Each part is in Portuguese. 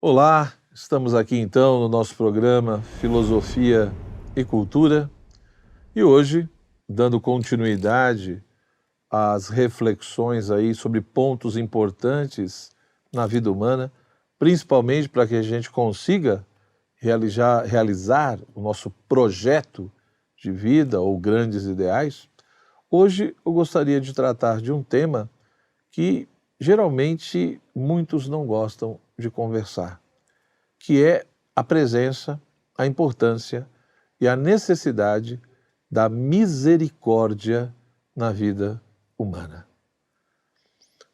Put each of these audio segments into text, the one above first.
Olá, estamos aqui então no nosso programa Filosofia e Cultura e hoje, dando continuidade às reflexões aí sobre pontos importantes na vida humana, principalmente para que a gente consiga realizar o nosso projeto de vida ou grandes ideais, hoje eu gostaria de tratar de um tema que geralmente muitos não gostam de conversar, que é a presença, a importância e a necessidade da misericórdia na vida humana.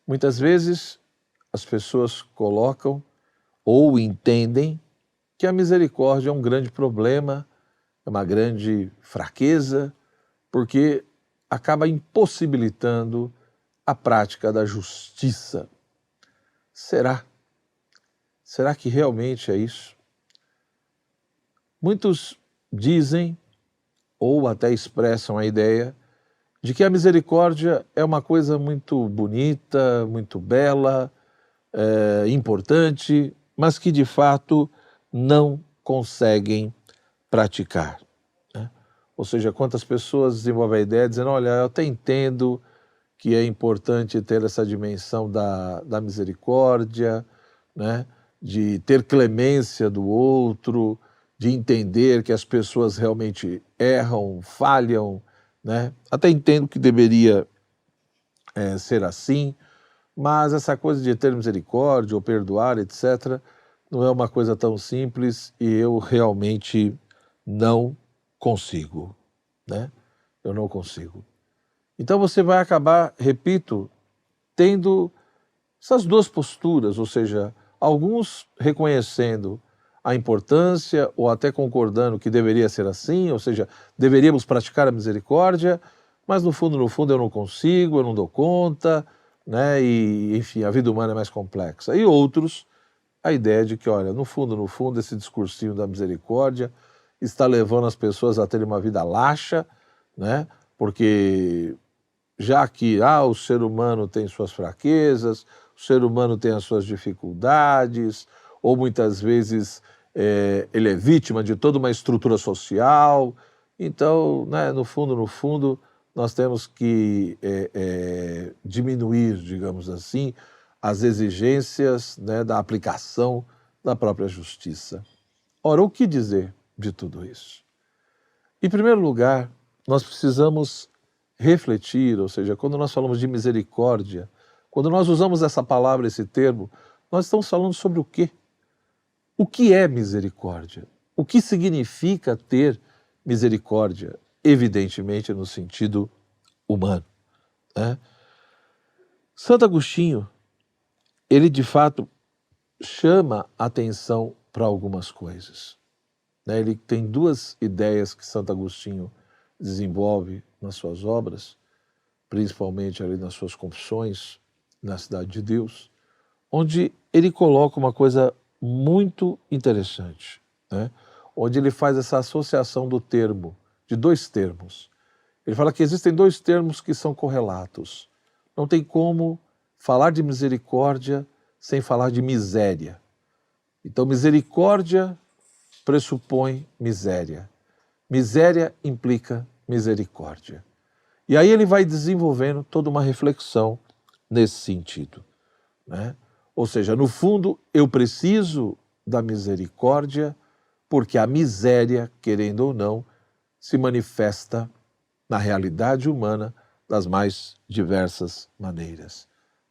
Muitas vezes as pessoas colocam ou entendem que a misericórdia é um grande problema, é uma grande fraqueza, porque acaba impossibilitando a prática da justiça. Será? Será que realmente é isso? Muitos dizem, ou até expressam a ideia, de que a misericórdia é uma coisa muito bonita, muito bela, importante, mas que de fato não conseguem praticar, né? Ou seja, quantas pessoas desenvolvem a ideia dizendo, olha, eu até entendo que é importante ter essa dimensão da misericórdia, né? De ter clemência do outro, de entender que as pessoas realmente erram, falham, né? Até entendo que deveria ser assim, mas essa coisa de ter misericórdia ou perdoar, etc., não é uma coisa tão simples e eu realmente não consigo, né? Eu não consigo. Então você vai acabar, repito, tendo essas duas posturas, ou seja, alguns reconhecendo a importância ou até concordando que deveria ser assim, ou seja, deveríamos praticar a misericórdia, mas no fundo, eu não consigo, eu não dou conta, né? E, enfim, a vida humana é mais complexa. E outros, a ideia de que, olha, no fundo, esse discursinho da misericórdia está levando as pessoas a terem uma vida laxa, né? Porque já que o ser humano tem suas fraquezas, o ser humano tem as suas dificuldades, ou muitas vezes ele é vítima de toda uma estrutura social. Então, né, no fundo, nós temos que diminuir, digamos assim, as exigências, né, da aplicação da própria justiça. Ora, o que dizer de tudo isso? Em primeiro lugar, nós precisamos refletir, ou seja, quando nós falamos de misericórdia, quando nós usamos essa palavra, esse termo, nós estamos falando sobre o quê? O que é misericórdia? O que significa ter misericórdia? Evidentemente no sentido humano, né? Santo Agostinho, ele de fato chama atenção para algumas coisas, né? Ele tem duas ideias que Santo Agostinho desenvolve nas suas obras, principalmente ali nas suas confissões na Cidade de Deus, onde ele coloca uma coisa muito interessante, né? Onde ele faz essa associação de dois termos. Ele fala que existem dois termos que são correlatos. Não tem como falar de misericórdia sem falar de miséria. Então, misericórdia pressupõe miséria. Miséria implica misericórdia. E aí ele vai desenvolvendo toda uma reflexão nesse sentido, né? Ou seja, no fundo, eu preciso da misericórdia porque a miséria, querendo ou não, se manifesta na realidade humana das mais diversas maneiras,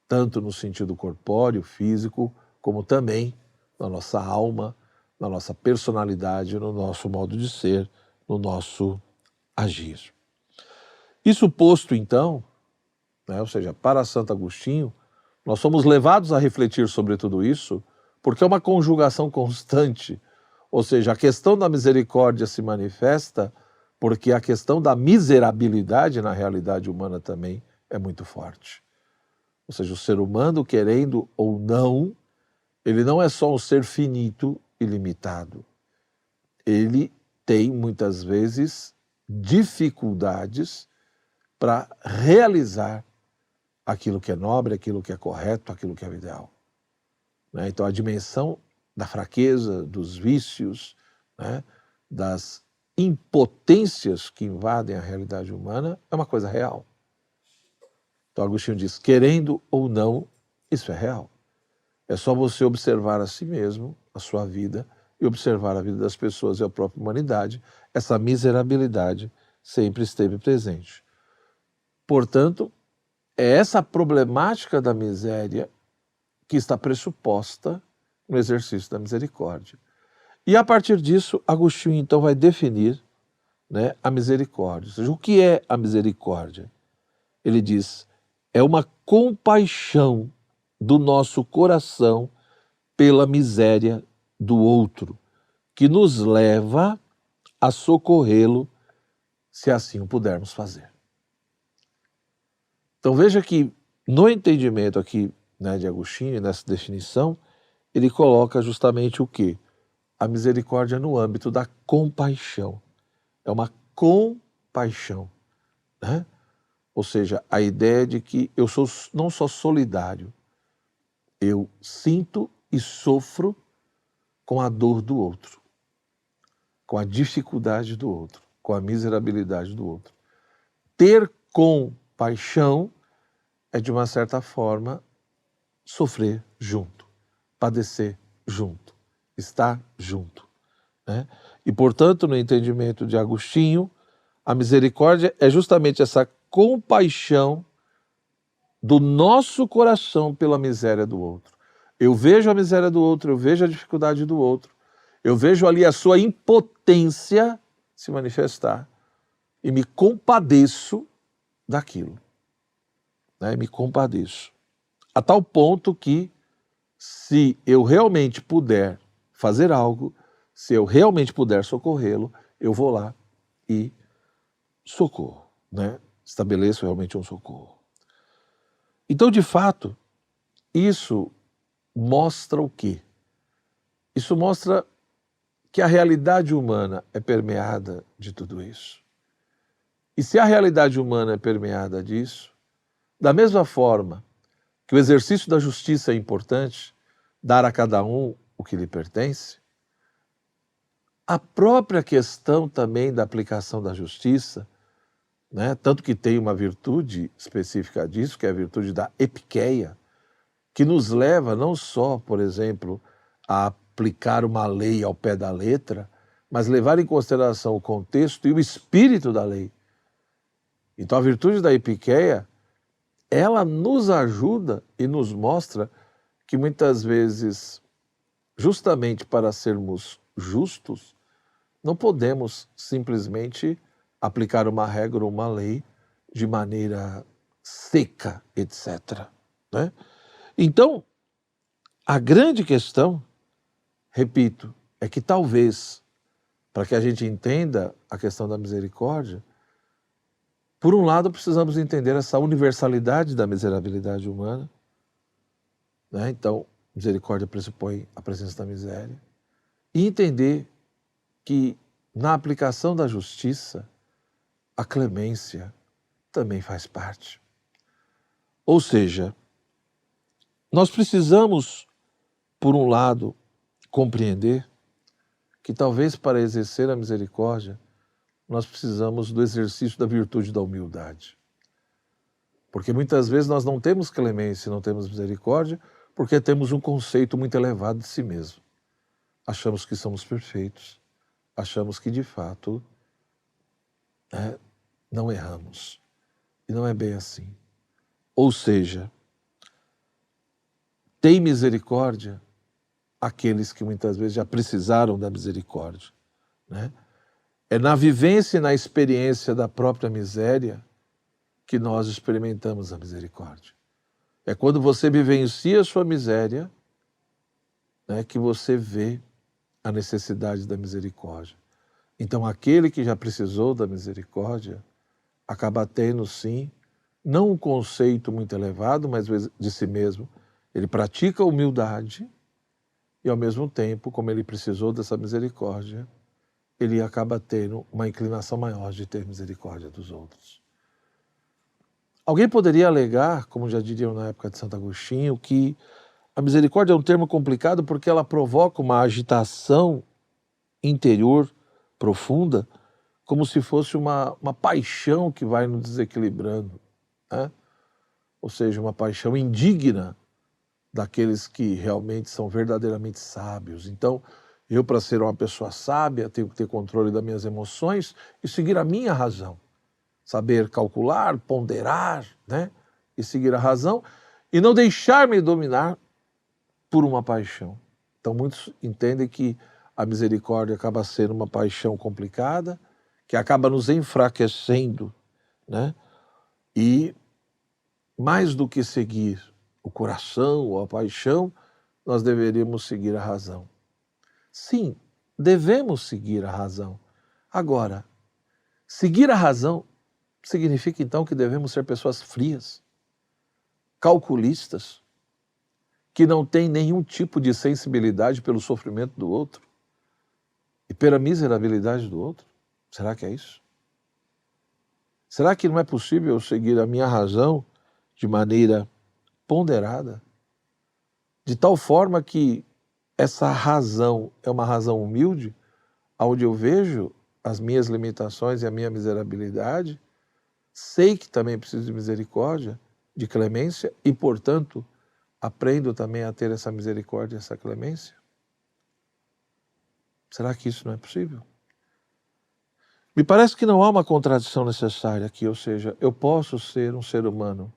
tanto no sentido corpóreo, físico, como também na nossa alma, na nossa personalidade, no nosso modo de ser, no nosso agir. Isso posto, então, né, ou seja, para Santo Agostinho, nós somos levados a refletir sobre tudo isso porque é uma conjugação constante, ou seja, a questão da misericórdia se manifesta porque a questão da miserabilidade na realidade humana também é muito forte. Ou seja, o ser humano, querendo ou não, ele não é só um ser finito e limitado. Ele tem, muitas vezes, dificuldades para realizar aquilo que é nobre, aquilo que é correto, aquilo que é o ideal, né? Então, a dimensão da fraqueza, dos vícios, né, das impotências que invadem a realidade humana, é uma coisa real. Então Agostinho diz, querendo ou não, isso é real. É só você observar a si mesmo, a sua vida, e observar a vida das pessoas e a própria humanidade. Essa miserabilidade sempre esteve presente. Portanto, é essa problemática da miséria que está pressuposta no exercício da misericórdia. E a partir disso, Agostinho então vai definir, né, a misericórdia. Ou seja, o que é a misericórdia? Ele diz, é uma compaixão do nosso coração pela miséria do outro, que nos leva a socorrê-lo, se assim o pudermos fazer. Então veja que no entendimento aqui, né, de Agostinho, nessa definição, ele coloca justamente o quê? A misericórdia no âmbito da compaixão. É uma compaixão, né? Ou seja, a ideia de que eu sou não só solidário, eu sinto e sofro com a dor do outro, com a dificuldade do outro, com a miserabilidade do outro. Ter compaixão é, de uma certa forma, sofrer junto, padecer junto, estar junto, né? E, portanto, no entendimento de Agostinho, a misericórdia é justamente essa compaixão do nosso coração pela miséria do outro. Eu vejo a miséria do outro, eu vejo a dificuldade do outro, eu vejo ali a sua impotência se manifestar e me compadeço daquilo, né? Me compadeço. A tal ponto que, se eu realmente puder fazer algo, se eu realmente puder socorrê-lo, eu vou lá e socorro, né? Estabeleço realmente um socorro. Então, de fato, isso mostra o quê? Isso mostra que a realidade humana é permeada de tudo isso. E se a realidade humana é permeada disso, da mesma forma que o exercício da justiça é importante, dar a cada um o que lhe pertence, a própria questão também da aplicação da justiça, né, tanto que tem uma virtude específica disso, que é a virtude da epikeia, que nos leva não só, por exemplo, a aplicar uma lei ao pé da letra, mas levar em consideração o contexto e o espírito da lei. Então a virtude da epikeia, ela nos ajuda e nos mostra que muitas vezes, justamente para sermos justos, não podemos simplesmente aplicar uma regra ou uma lei de maneira seca, etc., né? Então, a grande questão, repito, é que talvez, para que a gente entenda a questão da misericórdia, por um lado precisamos entender essa universalidade da miserabilidade humana, né? Então, misericórdia pressupõe a presença da miséria, e entender que na aplicação da justiça, a clemência também faz parte. Ou seja, nós precisamos, por um lado, compreender que talvez para exercer a misericórdia, nós precisamos do exercício da virtude da humildade. Porque muitas vezes nós não temos clemência, não temos misericórdia, porque temos um conceito muito elevado de si mesmo. Achamos que somos perfeitos, achamos que de fato não erramos. E não é bem assim. Ou seja, tem misericórdia aqueles que muitas vezes já precisaram da misericórdia, né? É na vivência e na experiência da própria miséria que nós experimentamos a misericórdia. É quando você vivencia a sua miséria, né, que você vê a necessidade da misericórdia. Então, aquele que já precisou da misericórdia acaba tendo, sim, não um conceito muito elevado, mas de si mesmo. Ele pratica a humildade e, ao mesmo tempo, como ele precisou dessa misericórdia, ele acaba tendo uma inclinação maior de ter misericórdia dos outros. Alguém poderia alegar, como já diriam na época de Santo Agostinho, que A misericórdia é um termo complicado porque ela provoca uma agitação interior profunda, como se fosse uma paixão que vai nos desequilibrando, né? Ou seja, uma paixão indigna daqueles que realmente são verdadeiramente sábios. Então, eu, para ser uma pessoa sábia, tenho que ter controle das minhas emoções e seguir a minha razão. Saber calcular, ponderar, né? E seguir a razão e não deixar-me dominar por uma paixão. Então, muitos entendem que a misericórdia acaba sendo uma paixão complicada, que acaba nos enfraquecendo, né? E mais do que seguir o coração ou a paixão, nós deveríamos seguir a razão. Sim, devemos seguir a razão. Agora, seguir a razão significa então que devemos ser pessoas frias, calculistas, que não têm nenhum tipo de sensibilidade pelo sofrimento do outro e pela miserabilidade do outro? Será que é isso? Será que não é possível eu seguir a minha razão de maneira ponderada, de tal forma que essa razão é uma razão humilde, onde eu vejo as minhas limitações e a minha miserabilidade, sei que também preciso de misericórdia, de clemência e, portanto, aprendo também a ter essa misericórdia e essa clemência? Será que isso não é possível? Me parece que não há uma contradição necessária aqui, ou seja, eu posso ser um ser humano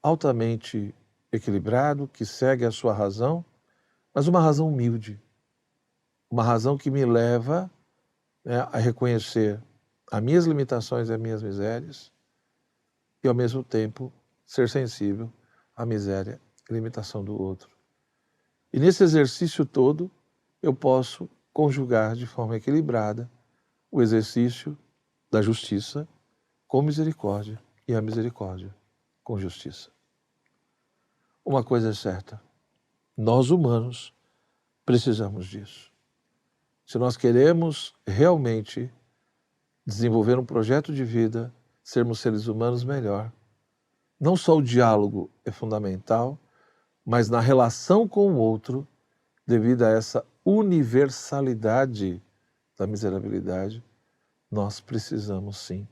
altamente equilibrado, que segue a sua razão, mas uma razão humilde, uma razão que me leva, né, a reconhecer as minhas limitações e as minhas misérias e, ao mesmo tempo, ser sensível à miséria e limitação do outro. E nesse exercício todo, eu posso conjugar de forma equilibrada o exercício da justiça com misericórdia e a misericórdia com justiça. Uma coisa é certa, nós humanos precisamos disso. Se nós queremos realmente desenvolver um projeto de vida, sermos seres humanos melhor, não só o diálogo é fundamental, mas na relação com o outro, devido a essa universalidade da miserabilidade, nós precisamos sim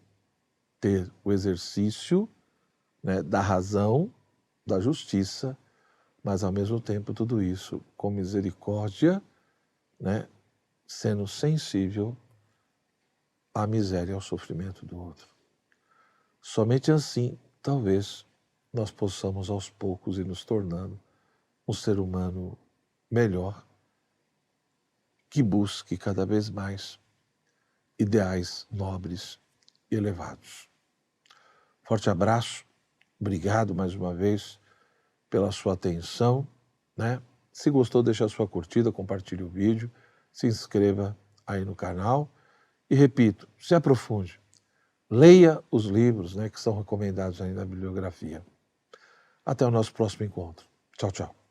ter o exercício, né, da razão, da justiça, mas ao mesmo tempo tudo isso com misericórdia, né, sendo sensível à miséria e ao sofrimento do outro. Somente assim, talvez, nós possamos aos poucos ir nos tornando um ser humano melhor, que busque cada vez mais ideais nobres e elevados. Forte abraço, obrigado mais uma vez pela sua atenção, né? Se gostou, deixa a sua curtida, compartilhe o vídeo, se inscreva aí no canal e, repito, se aprofunde. Leia os livros, né, que são recomendados aí na bibliografia. Até o nosso próximo encontro. Tchau, tchau.